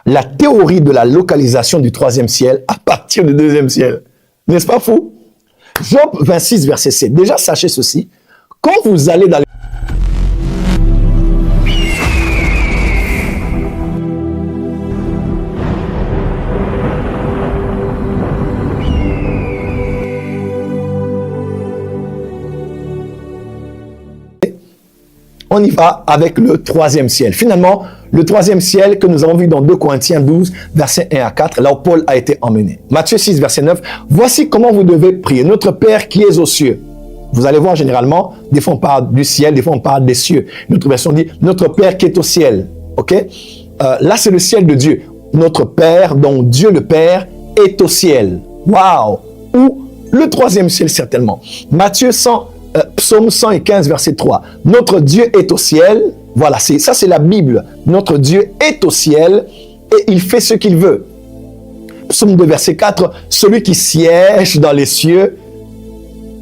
la théorie de la localisation du troisième ciel à partir du deuxième ciel. N'est-ce pas fou? Job 26, verset 7. Déjà, sachez ceci. Quand vous allez dans on y va avec le troisième ciel. Finalement, le troisième ciel que nous avons vu dans 2 Corinthiens 12, versets 1 à 4, là où Paul a été emmené. Matthieu 6, verset 9, voici comment vous devez prier. Notre Père qui est aux cieux. Vous allez voir généralement, des fois on parle du ciel, des fois on parle des cieux. Notre version dit, notre Père qui est au ciel. Ok? Là, c'est le ciel de Dieu. Notre Père, donc Dieu le Père, est au ciel. Waouh! Ou le troisième ciel, certainement. Psaume 115, verset 3. Notre Dieu est au ciel. Voilà, ça c'est la Bible. Notre Dieu est au ciel et il fait ce qu'il veut. Psaume 2, verset 4. Celui qui siège dans les cieux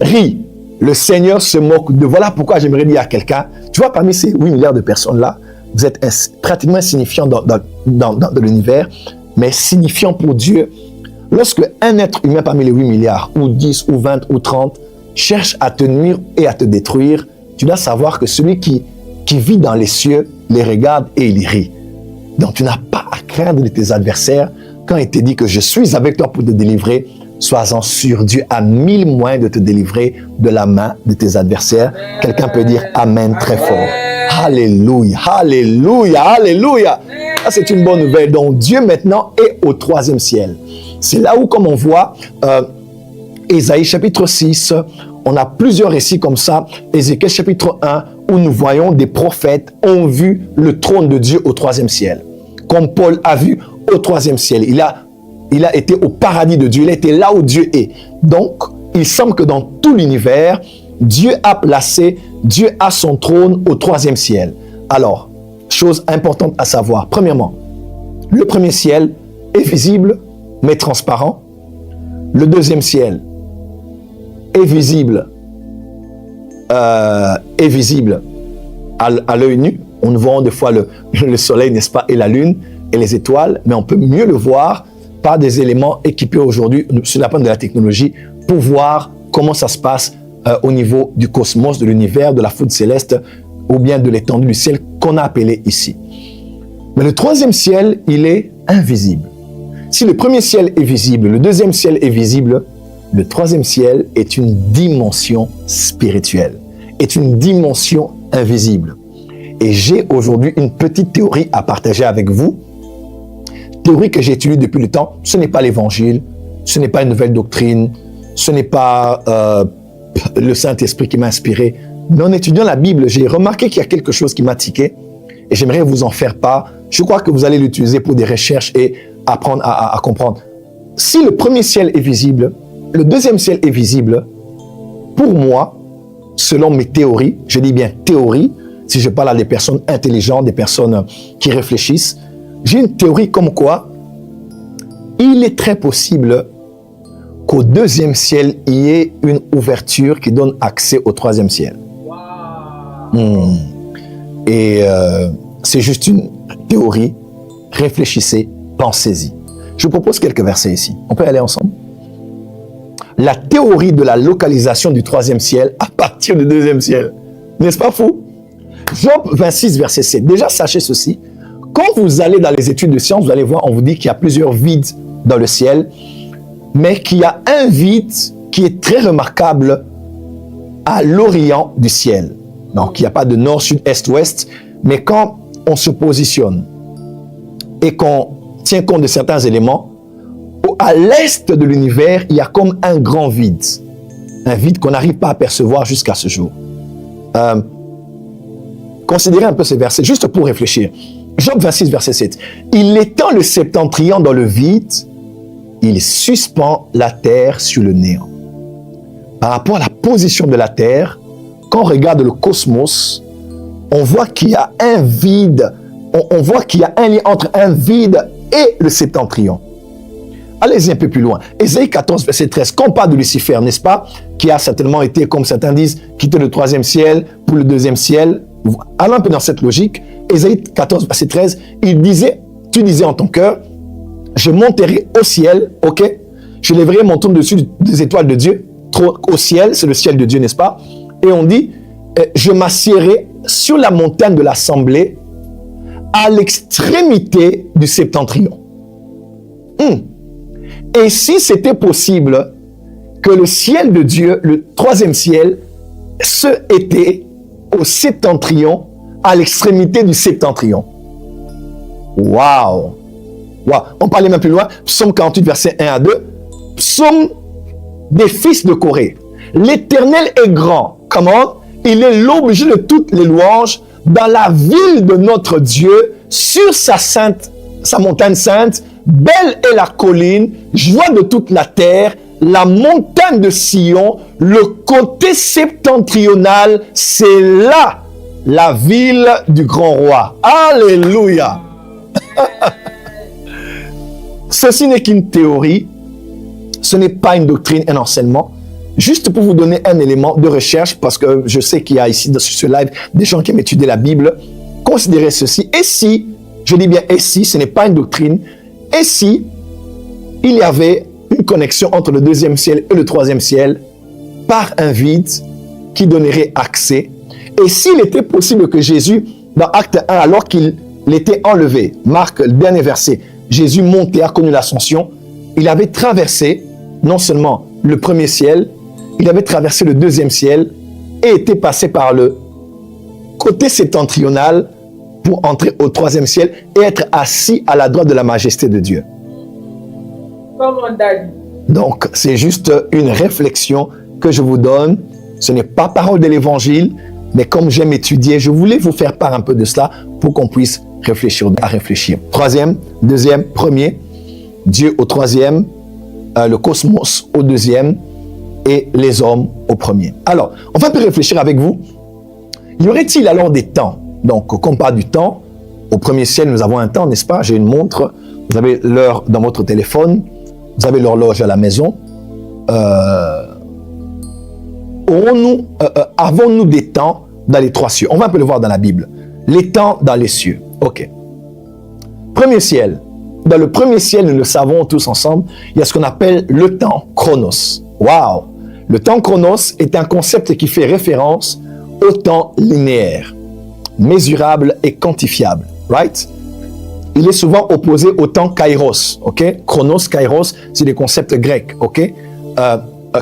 rit. Le Seigneur se moque de... Voilà pourquoi j'aimerais dire à quelqu'un, tu vois, parmi ces 8 milliards de personnes-là, vous êtes pratiquement insignifiant dans l'univers, mais signifiant pour Dieu. Lorsque un être humain parmi les 8 milliards, ou 10, ou 20, ou 30, cherche à te nuire et à te détruire, tu dois savoir que celui qui vit dans les cieux les regarde et il rit. Donc tu n'as pas à craindre de tes adversaires quand il te dit que je suis avec toi pour te délivrer. Sois-en sûr, Dieu a 1000 moyens de te délivrer de la main de tes adversaires. Quelqu'un peut dire Amen très fort. Alléluia, alléluia, alléluia. Ça c'est une bonne nouvelle. Donc Dieu maintenant est au troisième ciel. C'est là où, comme on voit, Ésaïe chapitre 6, on a plusieurs récits comme ça. Ézéchiel chapitre 1, où nous voyons des prophètes ont vu le trône de Dieu au troisième ciel. Comme Paul a vu au troisième ciel. Il a été au paradis de Dieu. Il a été là où Dieu est. Donc, il semble que dans tout l'univers, Dieu a son trône au troisième ciel. Alors, chose importante à savoir. Premièrement, le premier ciel est visible, mais transparent. Le deuxième ciel est visible à l'œil nu. On voit des fois le soleil, n'est-ce pas, et la lune et les étoiles, mais on peut mieux le voir par des éléments équipés aujourd'hui sur la pointe de la technologie pour voir comment ça se passe au niveau du cosmos, de l'univers, de la foudre céleste ou bien de l'étendue du ciel qu'on a appelé ici. Mais le troisième ciel, il est invisible. Si le premier ciel est visible, le deuxième ciel est visible, le troisième ciel est une dimension spirituelle, est une dimension invisible. Et j'ai aujourd'hui une petite théorie à partager avec vous. Théorie que j'ai étudiée depuis le temps. Ce n'est pas l'évangile, ce n'est pas une nouvelle doctrine, ce n'est pas le Saint-Esprit qui m'a inspiré. Mais en étudiant la Bible, j'ai remarqué qu'il y a quelque chose qui m'a tiqué et j'aimerais vous en faire part. Je crois que vous allez l'utiliser pour des recherches et apprendre à comprendre. Si le premier ciel est visible, le deuxième ciel est visible, pour moi, selon mes théories, je dis bien théorie, si je parle à des personnes intelligentes, des personnes qui réfléchissent, j'ai une théorie comme quoi il est très possible qu'au deuxième ciel, il y ait une ouverture qui donne accès au troisième ciel. Et c'est juste une théorie. Réfléchissez, pensez-y. Je vous propose quelques versets ici. On peut aller ensemble? La théorie de la localisation du troisième ciel à partir du deuxième ciel. N'est-ce pas fou? Job 26, verset 7. Déjà, sachez ceci. Quand vous allez dans les études de sciences, vous allez voir, on vous dit qu'il y a plusieurs vides dans le ciel, mais qu'il y a un vide qui est très remarquable à l'orient du ciel. Donc, il n'y a pas de nord, sud, est, ouest, mais quand on se positionne et qu'on tient compte de certains éléments, à l'est de l'univers, il y a comme un grand vide. Un vide qu'on n'arrive pas à percevoir jusqu'à ce jour. Considérez un peu ces versets, juste pour réfléchir. Job 26, verset 7. Il étend le septentrion dans le vide, il suspend la terre sur le néant. Par rapport à la position de la terre, quand on regarde le cosmos, on voit qu'il y a un vide, on voit qu'il y a un lien entre un vide et le septentrion. Allez-y un peu plus loin. Ésaïe 14, verset 13. Quand on parle de Lucifer, n'est-ce pas, qui a certainement été, comme certains disent, quitté le troisième ciel pour le deuxième ciel. Allons un peu dans cette logique. Ésaïe 14, verset 13, il disait tu disais en ton cœur, je monterai au ciel, ok? Je lèverai mon trône dessus des étoiles de Dieu. Au ciel, c'est le ciel de Dieu, n'est-ce pas? Et on dit, je m'assiérai sur la montagne de l'assemblée à l'extrémité du septentrion. Et si c'était possible que le ciel de Dieu, le troisième ciel, se était au septentrion, à l'extrémité du septentrion. Waouh! Wow. On parlait même plus loin, Psaume 48, verset 1 à 2. Psaume des fils de Corée. L'Éternel est grand. Comment? Il est l'objet de toutes les louanges dans la ville de notre Dieu, sur sa montagne sainte. Belle est la colline, joie de toute la terre, la montagne de Sion, le côté septentrional, c'est là la ville du grand roi. Alléluia! Ceci n'est qu'une théorie, ce n'est pas une doctrine, un enseignement. Juste pour vous donner un élément de recherche, parce que je sais qu'il y a ici, sur ce live, des gens qui aiment étudier la Bible, considérez ceci. Et si, je dis bien et si, ce n'est pas une doctrine, et si il y avait une connexion entre le deuxième ciel et le troisième ciel par un vide qui donnerait accès, et s'il était possible que Jésus, dans Acte 1, alors qu'il était enlevé, Marc, le dernier verset, Jésus montait, a connu l'ascension, il avait traversé non seulement le premier ciel, il avait traversé le deuxième ciel et était passé par le côté septentrional pour entrer au troisième ciel et être assis à la droite de la majesté de Dieu. Donc, c'est juste une réflexion que je vous donne. Ce n'est pas parole de l'évangile, mais comme j'aime étudier, je voulais vous faire part un peu de cela pour qu'on puisse réfléchir. Troisième, deuxième, premier, Dieu au troisième, le cosmos au deuxième et les hommes au premier. Alors, on va un peu réfléchir avec vous. Y aurait-il alors des temps? Donc, quand on parle du temps, au premier ciel, nous avons un temps, n'est-ce pas? J'ai une montre, vous avez l'heure dans votre téléphone, vous avez l'horloge à la maison. Avons-nous des temps dans les trois cieux? On va un peu le voir dans la Bible. Les temps dans les cieux. Ok. Premier ciel. Dans le premier ciel, nous le savons tous ensemble, il y a ce qu'on appelle le temps chronos. Waouh! Le temps chronos est un concept qui fait référence au temps linéaire, mesurable et quantifiable. Right? Il est souvent opposé au temps kairos. Ok? Chronos, kairos, c'est des concepts grecs. Ok?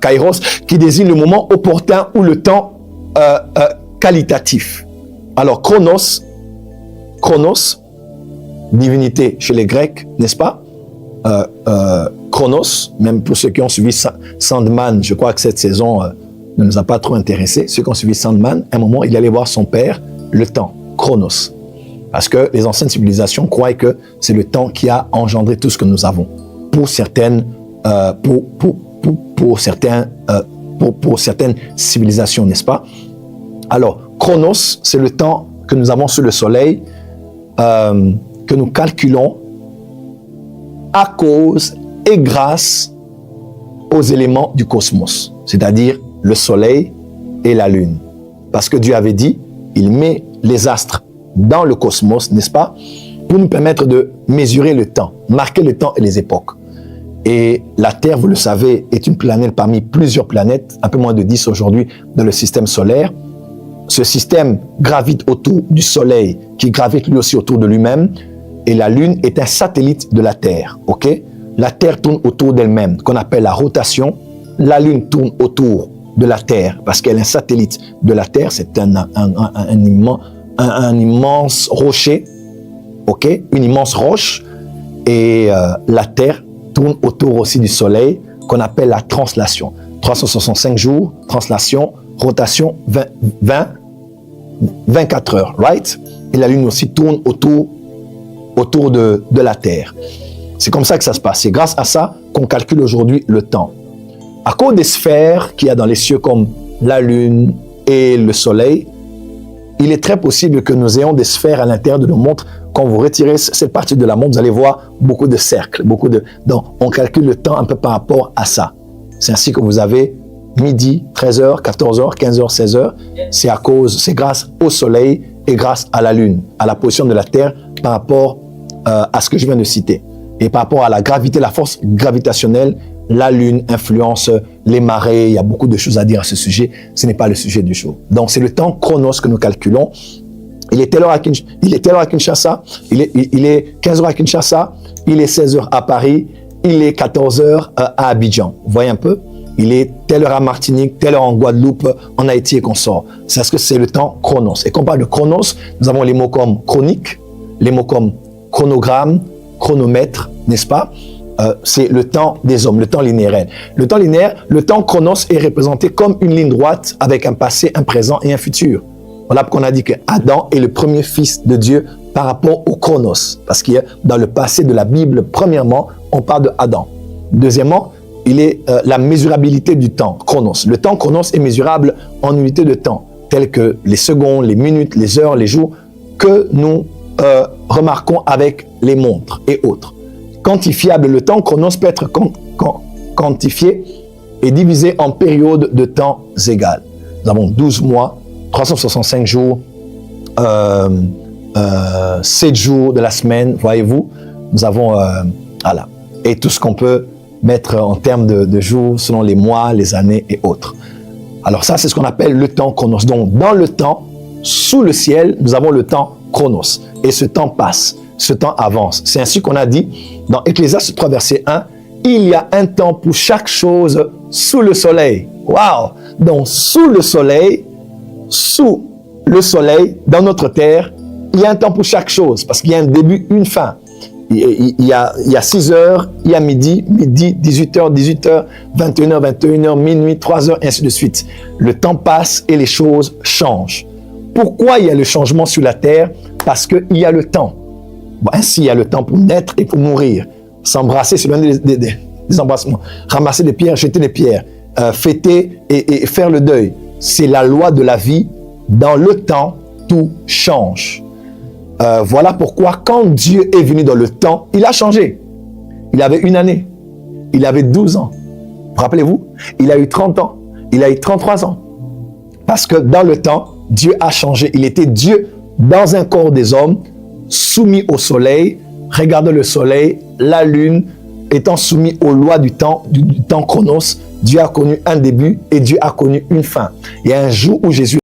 Kairos qui désigne le moment opportun ou le temps qualitatif. Alors chronos, divinité chez les Grecs, n'est-ce pas? Chronos, même pour ceux qui ont suivi Sandman, je crois que cette saison ne nous a pas trop intéressés. Ceux qui ont suivi Sandman, à un moment, il allait voir son père, le temps, Chronos. Parce que les anciennes civilisations croient que c'est le temps qui a engendré tout ce que nous avons. Pour certaines, pour certaines civilisations, n'est-ce pas? Alors, Chronos, c'est le temps que nous avons sur le soleil, que nous calculons à cause et grâce aux éléments du cosmos, c'est-à-dire le soleil et la lune. Parce que Dieu avait dit, il met les astres dans le cosmos, n'est-ce pas, pour nous permettre de mesurer le temps, marquer le temps et les époques. Et la Terre, vous le savez, est une planète parmi plusieurs planètes, un peu moins de 10 aujourd'hui dans le système solaire. Ce système gravite autour du Soleil, qui gravite lui aussi autour de lui-même, et la Lune est un satellite de la Terre, ok? La Terre tourne autour d'elle-même, qu'on appelle la rotation. La Lune tourne autour de la Terre, parce qu'elle est un satellite de la Terre, c'est un immense rocher, ok? Une immense roche, et la Terre tourne autour aussi du Soleil, qu'on appelle la translation. 365 jours, translation, rotation, 24 heures, right? Et la Lune aussi tourne autour de la Terre. C'est comme ça que ça se passe. C'est grâce à ça qu'on calcule aujourd'hui le temps. À cause des sphères qu'il y a dans les cieux comme la Lune et le Soleil, il est très possible que nous ayons des sphères à l'intérieur de nos montres. Quand vous retirez cette partie de la montre, vous allez voir beaucoup de cercles, donc on calcule le temps un peu par rapport à ça. C'est ainsi que vous avez midi, 13h, 14h, 15h, 16h. C'est grâce au Soleil et grâce à la Lune, à la position de la Terre par rapport à ce que je viens de citer. Et par rapport à la gravité, la force gravitationnelle, la Lune influence les marées. Il y a beaucoup de choses à dire à ce sujet. Ce n'est pas le sujet du jour. Donc, c'est le temps chronos que nous calculons. Il est telle heure à Kinshasa, il est 15 heures à Kinshasa, il est 16 heures à Paris, il est 14 heures à Abidjan. Vous voyez un peu? Il est telle heure à Martinique, telle heure en Guadeloupe, en Haïti et consorts. C'est parce que c'est le temps chronos. Et quand on parle de chronos, nous avons les mots comme chronique, les mots comme chronogramme, chronomètre, n'est-ce pas? C'est le temps des hommes, le temps linéaire. Le temps linéaire, le temps chronos est représenté comme une ligne droite avec un passé, un présent et un futur. Voilà pourquoi on a dit que Adam est le premier fils de Dieu par rapport au chronos. Parce que dans le passé de la Bible, premièrement, on parle de Adam. Deuxièmement, il est la mesurabilité du temps, chronos. Le temps chronos est mesurable en unités de temps, telles que les secondes, les minutes, les heures, les jours, que nous remarquons avec les montres et autres. Quantifiable, le temps chronos peut être quantifié et divisé en périodes de temps égales. Nous avons 12 mois, 365 jours, 7 jours de la semaine, voyez-vous. Nous avons, voilà, et tout ce qu'on peut mettre en termes de jours selon les mois, les années et autres. Alors ça, c'est ce qu'on appelle le temps chronos. Donc, dans le temps, sous le ciel, nous avons le temps chronos. Et ce temps passe, ce temps avance. C'est ainsi qu'on a dit dans Ecclésiaste 3, verset 1, « Il y a un temps pour chaque chose sous le soleil. » Waouh! Donc, sous le soleil, dans notre terre, il y a un temps pour chaque chose, parce qu'il y a un début, une fin. Il y a 6 heures, il y a midi, 18h, 21h, minuit, 3 heures, et ainsi de suite. Le temps passe et les choses changent. Pourquoi il y a le changement sur la terre? Parce qu'il y a le temps. Bon, ainsi, il y a le temps pour naître et pour mourir. S'embrasser, c'est l'un des embrassements. Ramasser des pierres, jeter des pierres. Fêter et faire le deuil. C'est la loi de la vie. Dans le temps, tout change. Voilà pourquoi quand Dieu est venu dans le temps, il a changé. Il avait 1 année. Il avait 12 ans. Rappelez-vous, il a eu 30 ans. Il a eu 33 ans. Parce que dans le temps, Dieu a changé. Il était Dieu dans un corps des hommes, soumis au soleil, regardant le soleil, la lune, étant soumis aux lois du temps chronos. Dieu a connu un début et Dieu a connu une fin. Il y a un jour où Jésus